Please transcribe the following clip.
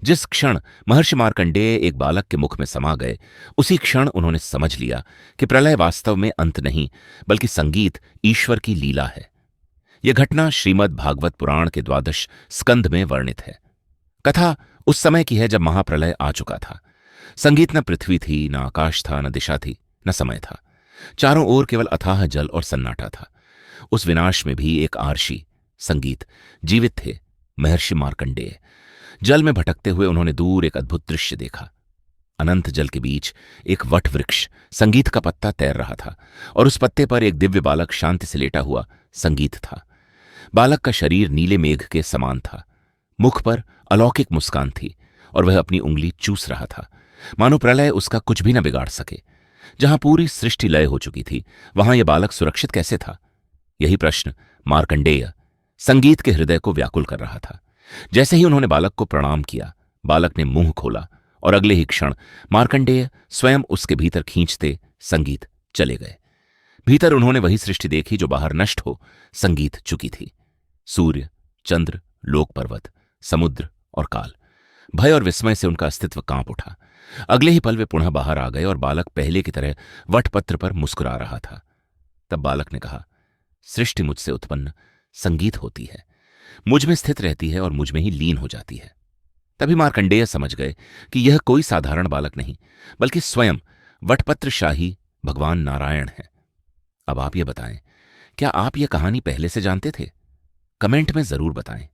जिस क्षण महर्षि मार्कंडेय एक बालक के मुख में समा गए, उसी क्षण उन्होंने समझ लिया कि प्रलय वास्तव में अंत नहीं, बल्कि संगीत ईश्वर की लीला है। यह घटना श्रीमद् भागवत पुराण के 12 स्कंध में वर्णित है। कथा उस समय की है जब महाप्रलय आ चुका था। संगीत न पृथ्वी थी, न आकाश था, न दिशा थी, न समय था। चारों ओर केवल अथाह जल और सन्नाटा था। उस विनाश में भी एक आर्षि संगीत जीवित थे, महर्षि मार्कंडेय। जल में भटकते हुए उन्होंने दूर एक अद्भुत दृश्य देखा। अनंत जल के बीच एक वट वृक्ष संगीत का पत्ता तैर रहा था, और उस पत्ते पर एक दिव्य बालक शांति से लेटा हुआ संगीत था। बालक का शरीर नीले मेघ के समान था, मुख पर अलौकिक मुस्कान थी, और वह अपनी उंगली चूस रहा था, मानो प्रलय उसका कुछ भी न बिगाड़ सके। जहां पूरी सृष्टि लय हो चुकी थी, वहां यह बालक सुरक्षित कैसे था? यही प्रश्न मार्कंडेय संगीत के हृदय को व्याकुल कर रहा था। जैसे ही उन्होंने बालक को प्रणाम किया, बालक ने मुंह खोला, और अगले ही क्षण मार्कंडेय स्वयं उसके भीतर खींचते संगीत चले गए। भीतर उन्होंने वही सृष्टि देखी जो बाहर नष्ट हो संगीत चुकी थी। सूर्य, चंद्र, लोक पर्वत, समुद्र और काल। भय और विस्मय से उनका अस्तित्व कांप उठा। अगले ही पल वे पुनः बाहर आ गए, और बालक पहले की तरह वटपत्र पर मुस्कुरा रहा था। तब बालक ने कहा, सृष्टि मुझसे उत्पन्न संगीत होती है, मुझ में स्थित रहती है और मुझ में ही लीन हो जाती है। तभी मार्कंडेय समझ गए कि यह कोई साधारण बालक नहीं, बल्कि स्वयं वटपत्रशाही भगवान नारायण है। अब आप ये बताएं, क्या आप यह कहानी पहले से जानते थे? कमेंट में जरूर बताएं।